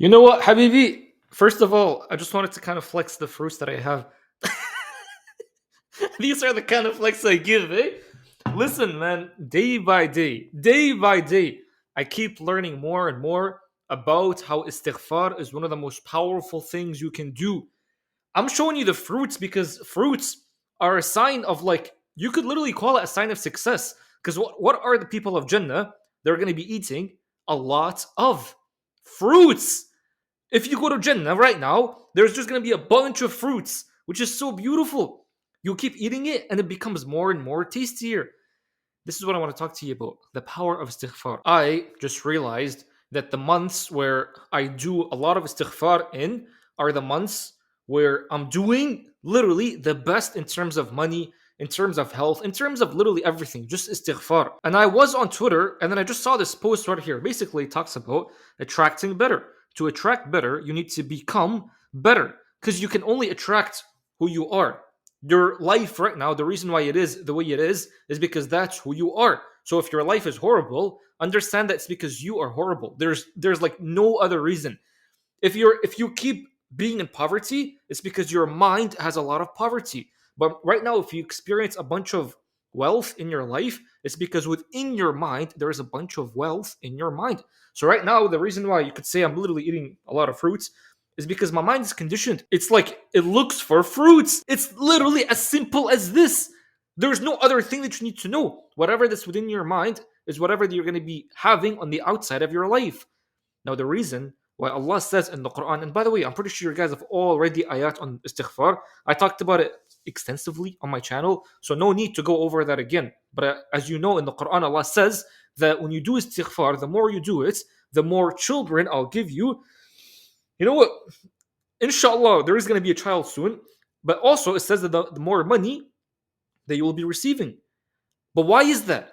You know what, Habibi? First of all, I just wanted to kind of flex the fruits that I have. These are the kind of flex I give, eh? Listen, man, day by day, I keep learning more and more about how istighfar is one of the most powerful things you can do. I'm showing you the fruits because fruits are a sign of like, you could literally call it a sign of success. Because what are the people of Jannah? They're going to be eating a lot of fruits. If you go to Jannah right now, there's just going to be a bunch of fruits, which is so beautiful. You keep eating it and it becomes more and more tastier. This is what I want to talk to you about, the power of istighfar. I just realized that the months where I do a lot of istighfar in are the months where I'm doing literally the best in terms of money, in terms of health, in terms of literally everything, just istighfar. And I was on Twitter and then I just saw this post right here. Basically, it talks about attracting better. To attract better, you need to become better because you can only attract who you are. Your life right now, the reason why it is the way it is because that's who you are. So if your life is horrible, understand that it's because you are horrible. There's like no other reason. If you keep being in poverty, it's because your mind has a lot of poverty. But right now, if you experience a bunch of wealth in your life, it's because within your mind there is a bunch of wealth in your mind. So right now, the reason why you could say I'm literally eating a lot of fruits is because my mind is conditioned. It's like it looks for fruits. It's literally as simple as this. There's no other thing that you need to know. Whatever that's within your mind is whatever that you're going to be having on the outside of your life. Now, the reason why Allah says in the Quran, and by the way, I'm pretty sure you guys have all read the ayat on istighfar. I talked about it extensively on my channel, so no need to go over that again. But as you know, in the Quran, Allah says that when you do istighfar, the more you do it, the more children I'll give you. You know what? Inshallah, there is going to be a child soon. But also, it says that the more money that you will be receiving. But why is that?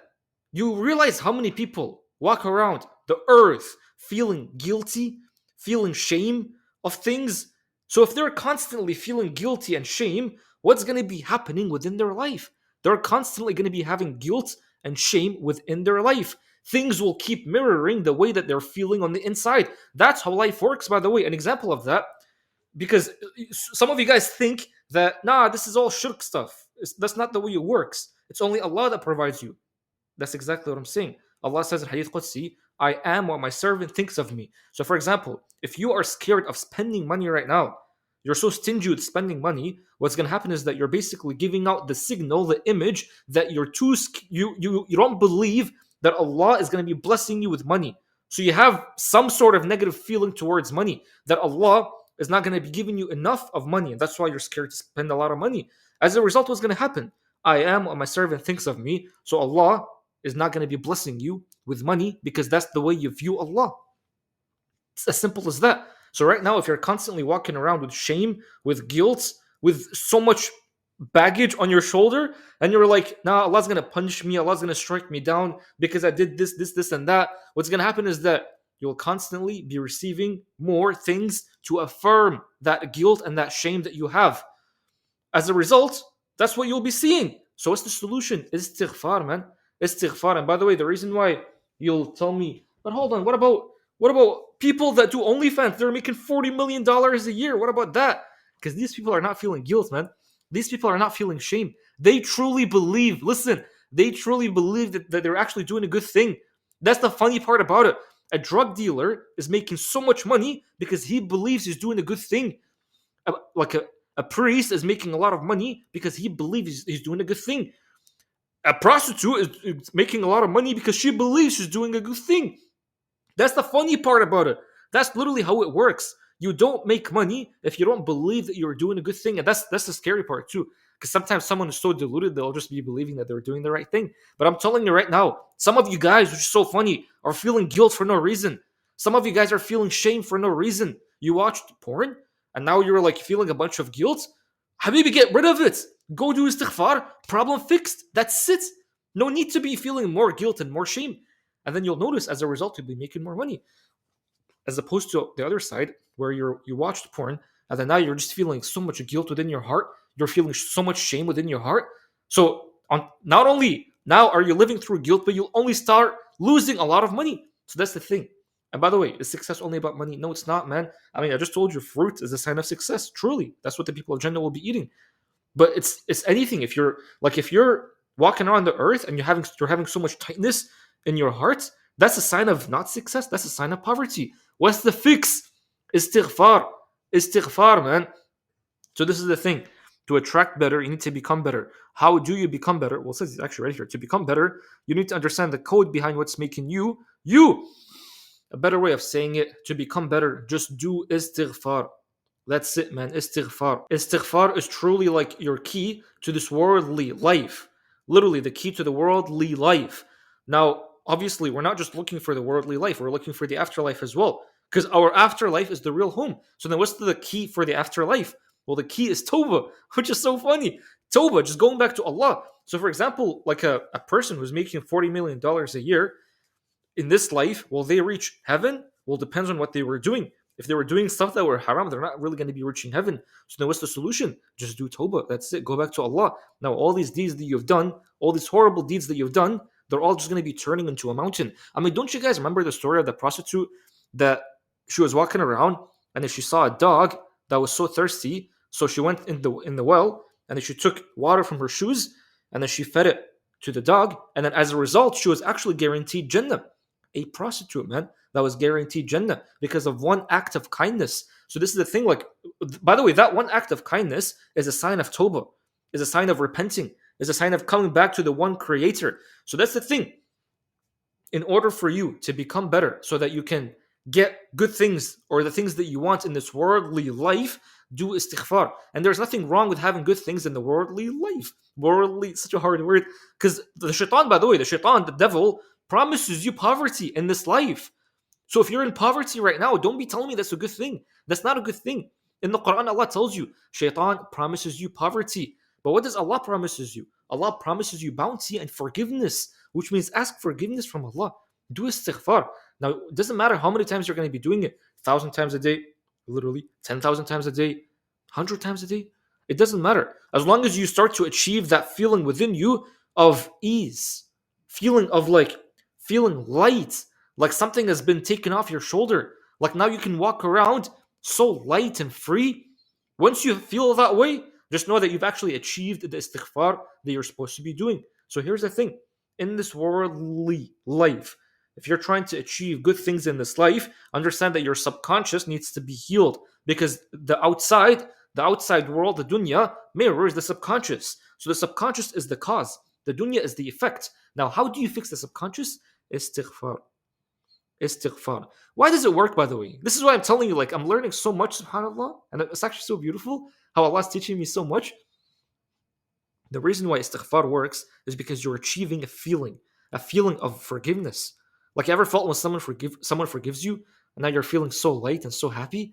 You realize how many people walk around the earth feeling guilty, feeling shame of things. So if they're constantly feeling guilty and shame, what's going to be happening within their life? They're constantly going to be having guilt and shame within their life. Things will keep mirroring the way that they're feeling on the inside. That's how life works, by the way. An example of that, because some of you guys think that, nah, this is all shirk stuff. That's not the way it works. It's only Allah that provides you. That's exactly what I'm saying. Allah says in Hadith Qudsi, I am what my servant thinks of me. So, for example, if you are scared of spending money right now, you're so stingy with spending money, what's going to happen is that you're basically giving out the signal, the image that you're too you don't believe that Allah is going to be blessing you with money. So you have some sort of negative feeling towards money, that Allah is not going to be giving you enough of money, and that's why you're scared to spend a lot of money. As a result, what's going to happen? I am what my servant thinks of me. So Allah is not going to be blessing you with money because that's the way you view Allah. It's as simple as that. So right now, if you're constantly walking around with shame, with guilt, with so much baggage on your shoulder, and you're like, nah, Allah's gonna punish me, Allah's gonna strike me down because I did this, and that. What's gonna happen is that you'll constantly be receiving more things to affirm that guilt and that shame that you have. As a result, that's what you'll be seeing. So what's the solution? Istighfar, man. Istighfar. And by the way, the reason why you'll tell me, but hold on, what about people that do OnlyFans? They're making $40 million a year. What about that? Because these people are not feeling guilt, man. These people are not feeling shame. They truly believe, listen, they truly believe that they're actually doing a good thing. That's the funny part about it. A drug dealer is making so much money because he believes he's doing a good thing. Like a priest is making a lot of money because he believes he's doing a good thing. A prostitute is making a lot of money because she believes she's doing a good thing. That's the funny part about it. That's literally how it works. You don't make money if you don't believe that you're doing a good thing. And that's the scary part too. Because sometimes someone is so deluded, they'll just be believing that they're doing the right thing. But I'm telling you right now, some of you guys, which is so funny, are feeling guilt for no reason. Some of you guys are feeling shame for no reason. You watched porn, and now you're like feeling a bunch of guilt. Habibi, get rid of it. Go do istighfar. Problem fixed. That's it. No need to be feeling more guilt and more shame. And then you'll notice as a result, you'll be making more money. As opposed to the other side, where you watched porn, and then now you're just feeling so much guilt within your heart. You're feeling so much shame within your heart. So not only now are you living through guilt, but you'll only start losing a lot of money. So that's the thing. And by the way, is success only about money? No, it's not, man. I mean, I just told you fruit is a sign of success. Truly, that's what the people of Jannah will be eating. But it's anything. If you're walking around the earth and you're having so much tightness in your heart, that's a sign of not success. That's a sign of poverty. What's the fix? Istighfar. Istighfar, man. So this is the thing. To attract better, you need to become better. How do you become better? Well, it says it's actually right here. To become better, you need to understand the code behind what's making you you. A better way of saying it, to become better, just do istighfar. That's it, man. Istighfar. Istighfar is truly like your key to this worldly life. Literally, the key to the worldly life. Now, obviously, we're not just looking for the worldly life, we're looking for the afterlife as well. Because our afterlife is the real home. So then what's the key for the afterlife? Well, the key is Toba, which is so funny. Toba, just going back to Allah. So, for example, like a person who's making $40 million a year, in this life, will they reach heaven? Well, depends on what they were doing. If they were doing stuff that were haram, they're not really going to be reaching heaven. So then what's the solution? Just do tawbah. That's it. Go back to Allah. Now, all these deeds that you've done, all these horrible deeds that you've done, they're all just going to be turning into a mountain. I mean, don't you guys remember the story of the prostitute that she was walking around and then she saw a dog that was so thirsty, so she went in the well and then she took water from her shoes and then she fed it to the dog, and then as a result, she was actually guaranteed Jannah. A prostitute, man, that was guaranteed Jannah because of one act of kindness. So this is the thing, like, by the way, that one act of kindness is a sign of Tawbah, is a sign of repenting, is a sign of coming back to the one creator. So that's the thing. In order for you to become better so that you can get good things or the things that you want in this worldly life, do istighfar. And there's nothing wrong with having good things in the worldly life. Worldly, such a hard word. Because the shaitan, by the way, the devil, promises you poverty in this life. So if you're in poverty right now, don't be telling me that's a good thing. That's not a good thing. In the Quran, Allah tells you, shaitan promises you poverty. But what does Allah promises you? Allah promises you bounty and forgiveness, which means ask forgiveness from Allah. Do istighfar. Now, it doesn't matter how many times you're going to be doing it. 1,000 times a day, literally 10,000 times a day, 100 times a day. It doesn't matter. As long as you start to achieve that feeling within you of ease, feeling of feeling light, like something has been taken off your shoulder. Like now you can walk around so light and free. Once you feel that way, just know that you've actually achieved the istighfar that you're supposed to be doing. So here's the thing. In this worldly life, if you're trying to achieve good things in this life, understand that your subconscious needs to be healed because the outside world, the dunya, mirrors the subconscious. So the subconscious is the cause. The dunya is the effect. Now, how do you fix the subconscious? Istighfar. Istighfar. Why does it work, by the way? This is why I'm telling you, like, I'm learning so much, subhanAllah, and it's actually so beautiful how Allah is teaching me so much. The reason why istighfar works is because you're achieving a feeling of forgiveness. Like, you ever felt when someone forgives you, and now you're feeling so light and so happy?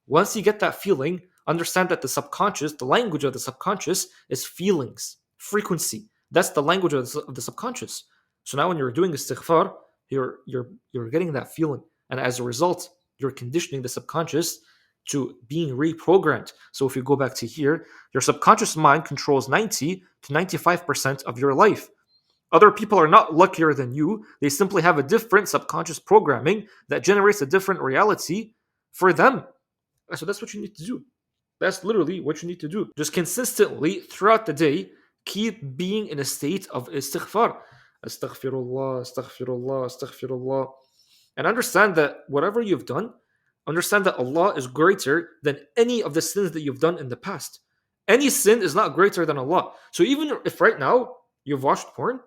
Once you get that feeling, understand that the subconscious, the language of the subconscious is feelings, frequency. That's the language of the subconscious. So now when you're doing istighfar, you're getting that feeling, and as a result, you're conditioning the subconscious to being reprogrammed. So if you go back to here, your subconscious mind controls 90 to 95% of your life. Other people are not luckier than you. They simply have a different subconscious programming that generates a different reality for them. So that's what you need to do. That's literally what you need to do. Just consistently throughout the day, keep being in a state of istighfar. Astaghfirullah, astaghfirullah, astaghfirullah. And understand that whatever you've done, understand that Allah is greater than any of the sins that you've done in the past. Any sin is not greater than Allah. So even if right now you've watched porn,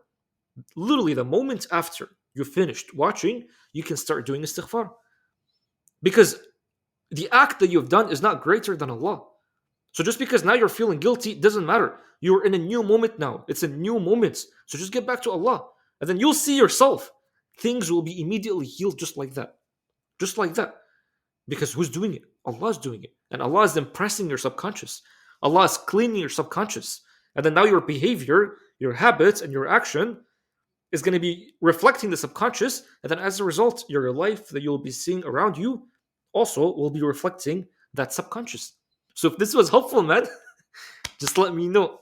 literally the moment after you finished watching, you can start doing istighfar. Because the act that you've done is not greater than Allah. So just because now you're feeling guilty, it doesn't matter. You're in a new moment now. It's a new moment. So just get back to Allah. And then you'll see yourself. Things will be immediately healed just like that. Just like that. Because who's doing it? Allah is doing it. And Allah is impressing your subconscious. Allah is cleaning your subconscious. And then now your behavior, your habits, and your action is going to be reflecting the subconscious. And then as a result, your life that you'll be seeing around you also will be reflecting that subconscious. So if this was helpful, man, just let me know.